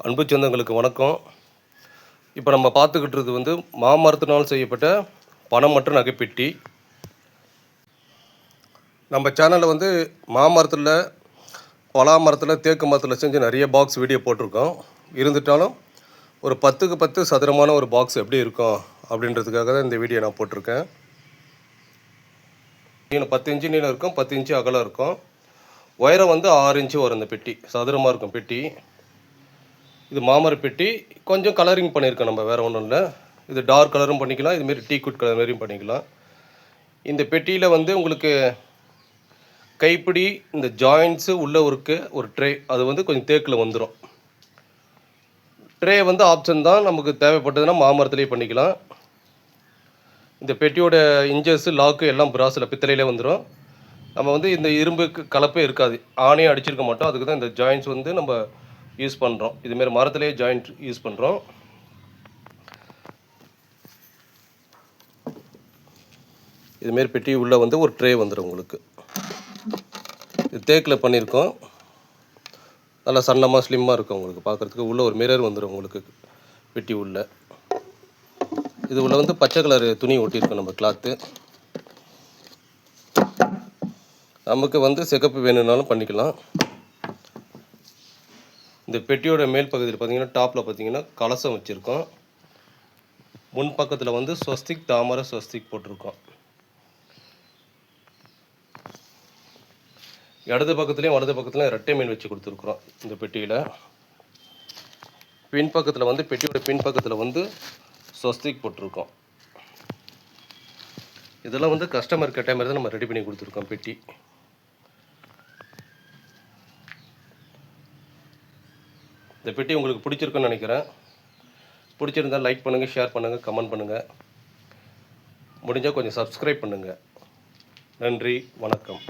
அன்பு சொந்தங்களுக்கு வணக்கம். இப்போ நம்ம பார்த்துக்கிட்டுறது வந்து மாமரத்தினால் செய்யப்பட்ட பணமற்ற நகைப்பெட்டி. நம்ம சேனலில் வந்து மாமரத்தில், பலா மரத்தில், தேக்கு மரத்தில் செஞ்சு நிறைய பாக்ஸ் வீடியோ போட்டிருக்கோம். இருந்துட்டாலும் ஒரு 10க்கு 10 சதுரமான ஒரு பாக்ஸ் எப்படி இருக்கும் அப்படின்றதுக்காக தான் இந்த வீடியோ நான் போட்டிருக்கேன். 10 இன்ச்சு நீளம் இருக்கும், 10 இன்ச்சு அகலம் இருக்கும். உயரம் வந்து 6 இன்ச்சு வரும். இந்த பெட்டி சதுரமாக இருக்கும் பெட்டி. இது மாமர பெட்டி. கொஞ்சம் கலரிங் பண்ணியிருக்கோம் நம்ம, வேறு ஒன்றும் இல்லை. இது டார்க் கலரும் பண்ணிக்கலாம், இதுமாரி டீக்குட் கலர் மாதிரியும் பண்ணிக்கலாம். இந்த பெட்டியில் வந்து உங்களுக்கு கைப்பிடி, இந்த ஜாயின்ஸு உள்ளே ஒரு ட்ரே, அது வந்து கொஞ்சம் தேக்கில் வந்துடும். ட்ரே வந்து ஆப்ஷன் தான், நமக்கு தேவைப்பட்டதுன்னா மாமரத்துலேயே பண்ணிக்கலாம். இந்த பெட்டியோட இன்ஜஸ்ஸு, லாக்கு எல்லாம் பிராஸில் பித்தளையிலே வந்துடும். நம்ம வந்து இந்த இரும்புக்கு கலப்பே இருக்காது, ஆணையும் அடிச்சிருக்க மாட்டோம். அதுக்கு தான் இந்த ஜாயின்ஸ் வந்து நம்ம யூஸ் பண்ணுறோம். இதுமாரி மரத்துலேயே ஜாயிண்ட் யூஸ் பண்ணுறோம். இதுமாரி பெட்டி உள்ளே வந்து ஒரு ட்ரே வந்துடும் உங்களுக்கு. இது தேக்கில் பண்ணியிருக்கோம். நல்லா சன்னமாக ஸ்லிம்மாக இருக்கும் உங்களுக்கு பார்க்குறதுக்கு. உள்ளே ஒரு மிரர் வந்துடும் உங்களுக்கு பெட்டி உள்ள. இது உள்ள வந்து பச்சை கலர் துணி ஒட்டியிருக்கோம் நம்ம, கிளாத்து. நமக்கு வந்து சிகப்பு வேணும்னாலும் பண்ணிக்கலாம். இந்த பெட்டியோட மேல் பகுதியில் பார்த்தீங்கன்னா, டாப்பில் பார்த்தீங்கன்னா கலசம் வச்சுருக்கோம். முன் பக்கத்தில் வந்து ஸ்வஸ்திக், தாமரை ஸ்வஸ்திக் போட்டிருக்கோம். இடது பக்கத்துலேயும் வலது பக்கத்துலையும் ரெட்டை மீன் வச்சு கொடுத்துருக்குறோம் இந்த பெட்டியில். பின் பக்கத்தில் வந்து பெட்டியோட பின் பக்கத்தில் வந்து ஸ்வஸ்திக் போட்டிருக்கோம். இதெல்லாம் வந்து கஸ்டமர் கேட்ட மாதிரி தான் நம்ம ரெடி பண்ணி கொடுத்துருக்கோம் பெட்டி. இந்த பெட்டி உங்களுக்கு பிடிச்சிருக்குன்னு நினைக்கிறேன். பிடிச்சிருந்தால் லைக் பண்ணுங்கள், ஷேர் பண்ணுங்கள், கமெண்ட் பண்ணுங்கள். முடிஞ்சால் கொஞ்சம் சப்ஸ்கிரைப் பண்ணுங்கள். நன்றி, வணக்கம்.